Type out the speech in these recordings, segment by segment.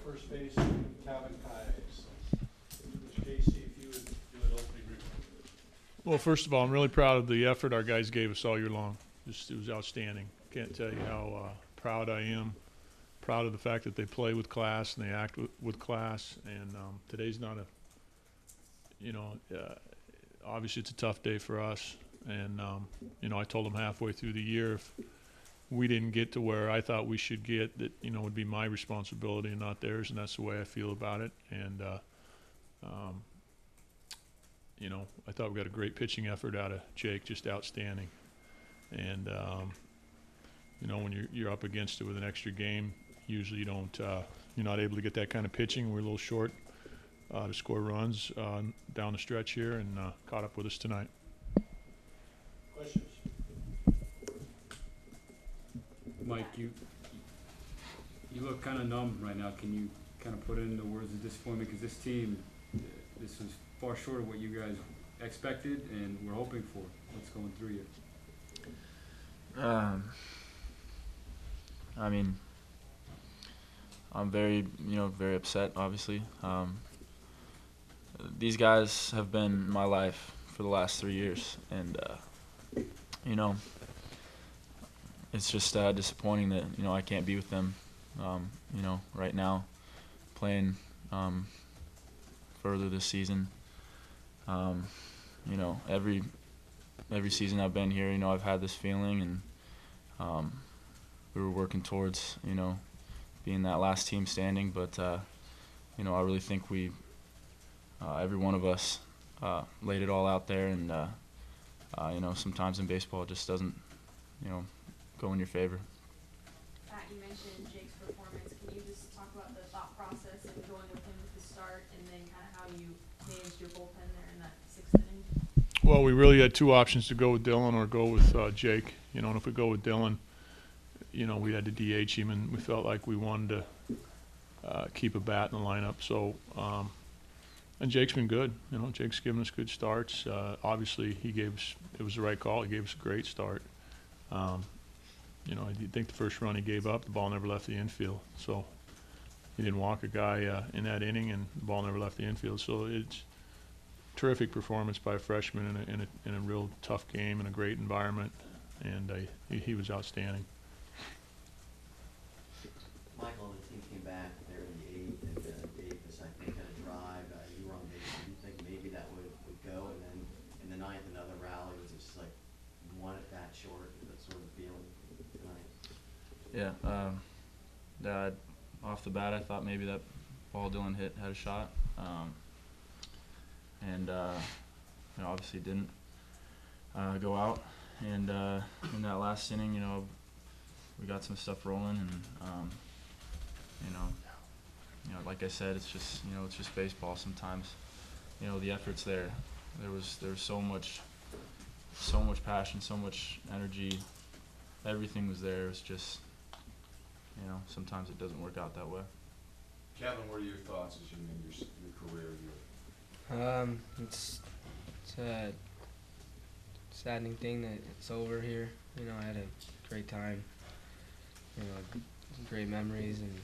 first base, Kavin Keyes. Mr. Casey, if you would do an opening report. Well, first of all, I'm really proud of the effort our guys gave us all year long. It was outstanding. Can't tell you how proud I am. Proud of the fact that they play with class and they act with class. And today's not obviously it's a tough day for us. And, I told them halfway through the year if we didn't get to where I thought we should get, that, would be my responsibility and not theirs. And that's the way I feel about it. And, I thought we got a great pitching effort out of Jake, just outstanding. And, when you're up against it with an extra game, usually you're not able to get that kind of pitching. We're a little short to score runs down the stretch here, and caught up with us tonight. Questions? Mike, you look kind of numb right now. Can you kind of put it into words of disappointment? Because this team, this was far short of what you guys expected and were hoping for. What's going through you? I mean, I'm very upset, obviously. These guys have been my life for the last 3 years, and, it's just disappointing that, I can't be with them, right now, playing further this season. Every season I've been here, I've had this feeling, and we were working towards, being that last team standing. But, I really think every one of us laid it all out there, and, sometimes in baseball it just doesn't, go in your favor. Pat, you mentioned Jake's performance. Can you just talk about the thought process of going with him at the start, and then kind of how you managed your bullpen there in that 6th inning? Well, we really had two options, to go with Dylan or go with Jake. And if we go with Dylan, we had to DH him, and we felt like we wanted to keep a bat in the lineup. So, and Jake's been good. Jake's given us good starts. Obviously, it was the right call. He gave us a great start. I think the first run he gave up, the ball never left the infield. So he didn't walk a guy in that inning, and the ball never left the infield. So it's terrific performance by a freshman in a real tough game in a great environment, and he was outstanding. Michael, the team came back there in the 8th, and the 8th, the second kind of drive. You were on base. Do you think maybe that would go? And then in the 9th, another rally. Was it just like one at bat short? That sort of feeling tonight? Yeah. Off the bat, I thought maybe that ball Dylan hit had a shot. And obviously didn't go out. And in that last inning, we got some stuff rolling, and like I said, it's just baseball. Sometimes, the effort's there. There was so much passion, so much energy. Everything was there. It was just, sometimes it doesn't work out that way. Kevin, what are your thoughts as you end your career? It's a saddening thing that it's over here. I had a great time. Great memories, and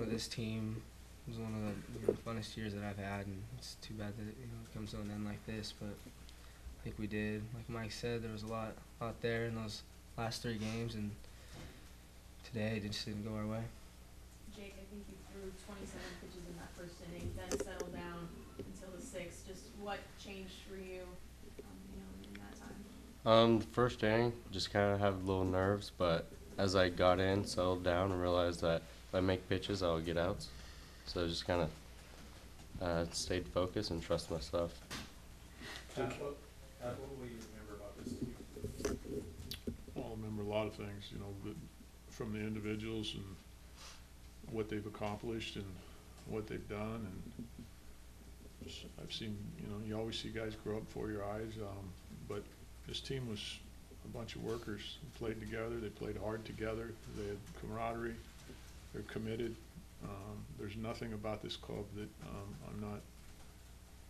this team was one of the funnest years that I've had, and it's too bad that it comes to an end like this. But I think we did, like Mike said, there was a lot there in those last 3 games, and today it just didn't go our way. Jake, I think you threw 27 pitches in that first inning, then settled down until the 6th. Just what changed for you, in that time? The first inning, just kind of had little nerves, but as I got in, settled down, and realized that if I make pitches, I'll get outs. So I just kind of stayed focused and trust my stuff. Pat, what will you remember about this team? Well, I remember a lot of things, from the individuals and what they've accomplished and what they've done. And I've seen, you always see guys grow up before your eyes, but this team was a bunch of workers who played together. They played hard together. They had camaraderie. They're committed. There's nothing about this club that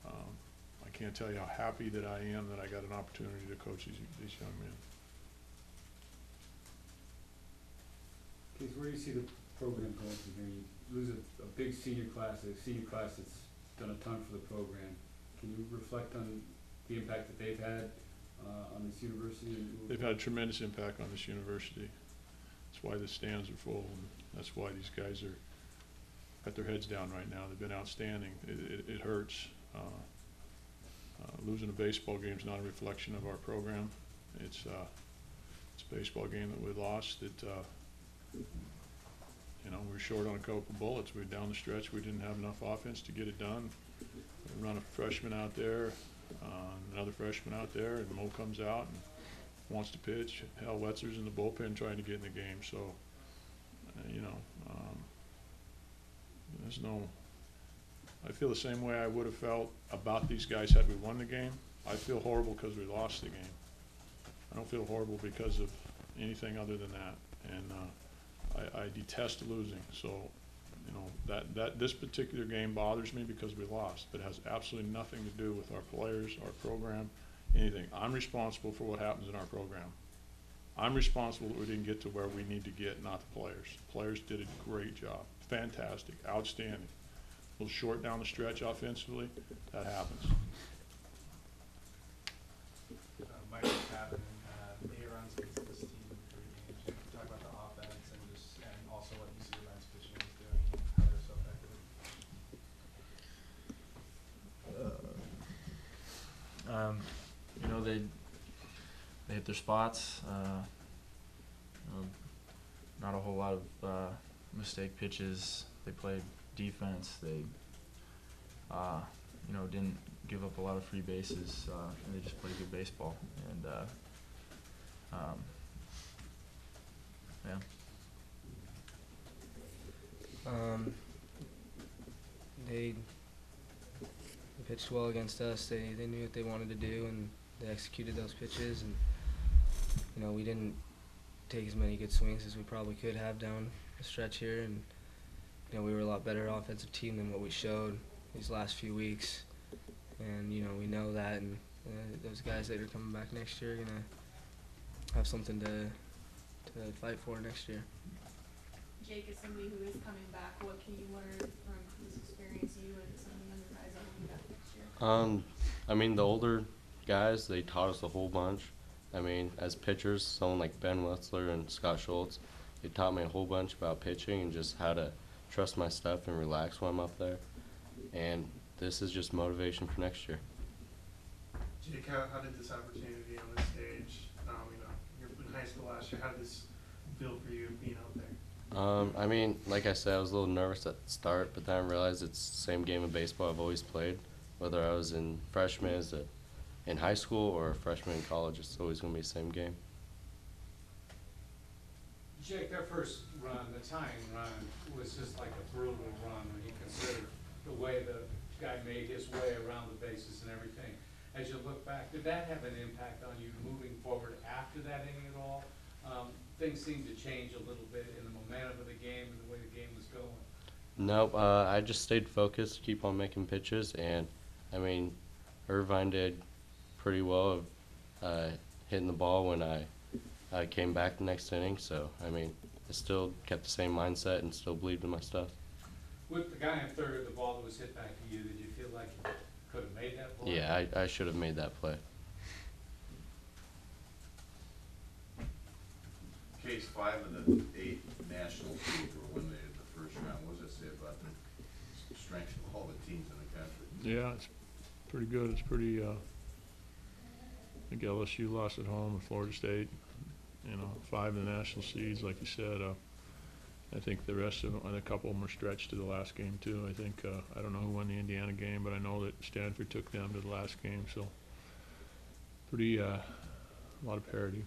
I can't tell you how happy that I am that I got an opportunity to coach these young men. Where do you see the program culture here. You lose a big senior class that's done a ton for the program. Can you reflect on the impact that they've had on this university? They've had a tremendous impact on this university. That's why the stands are full, and that's why these guys are got their heads down right now. They've been outstanding. It hurts. Losing a baseball game is not a reflection of our program. It's a baseball game that we lost. You know, we were short on a couple bullets. We were down the stretch. We didn't have enough offense to get it done. We run a freshman out there, another freshman out there, and Mo comes out and wants to pitch. Hal Wetzler's in the bullpen trying to get in the game. So, you know, there's no. I feel the same way I would have felt about these guys had we won the game. I feel horrible because we lost the game. I don't feel horrible because of anything other than that. And I detest losing. So, you know, that this particular game bothers me because we lost, but it has absolutely nothing to do with our players, our program, anything. I'm responsible for what happens in our program. I'm responsible that we didn't get to where we need to get, not the players. The players did a great job. Fantastic, outstanding. A little short down the stretch offensively, that happens. Michael Kavin, he runs against this team in 3 games. You can talk about the offense and also what UC-Irvine's pitching is doing and how they're so effective. You know, they hit their spots. You know, not a whole lot of mistake pitches. They played defense. They, you know, didn't give up a lot of free bases. And they just played good baseball. And yeah. They pitched well against us. They knew what they wanted to do, and they executed those pitches. And you know, we didn't take as many good swings as we probably could have down the stretch here. And you know, we were a lot better offensive team than what we showed these last few weeks. And you know, we know that. And those guys that are coming back next year are gonna have something to fight for next year. Jake, as somebody who is coming back, what can you learn from this experience, you and some of the younger guys that will be back next year? I mean, the older guys, they taught us a whole bunch. I mean, as pitchers, someone like Ben Wetzler and Scott Schultz, they taught me a whole bunch about pitching and just how to trust my stuff and relax when I'm up there. And this is just motivation for next year. Jake, how did this opportunity on this stage, you know, you're in high school last year, how did this feel for you being out there? I mean, like I said, I was a little nervous at the start, but then I realized it's the same game of baseball I've always played. Whether I was in freshman, in high school, or a freshman in college, it's always going to be the same game. Jake, that first run, the tying run, was just like a brutal run when you consider the way the guy made his way around the bases and everything. As you look back, did that have an impact on you moving forward after that inning at all? Things seemed to change a little bit in the momentum of the game and the way the game was going. Nope, I just stayed focused, keep on making pitches, and I mean, Irvine did pretty well of hitting the ball when I came back the next inning. So I mean, I still kept the same mindset and still believed in my stuff. With the guy in third, the ball that was hit back to you, did you feel like you could have made that play? Yeah, I should have made that play. Case 5 of the 8 national teams were eliminated in the first round. What does that say about the strength of all the teams in the country? Yeah, it's pretty good. It's pretty. I think LSU lost at home to Florida State. You know, 5 of the national seeds, like you said. I think the rest of them, and a couple of them were stretched to the last game too. I think I don't know who won the Indiana game, but I know that Stanford took them to the last game. So pretty a lot of parity.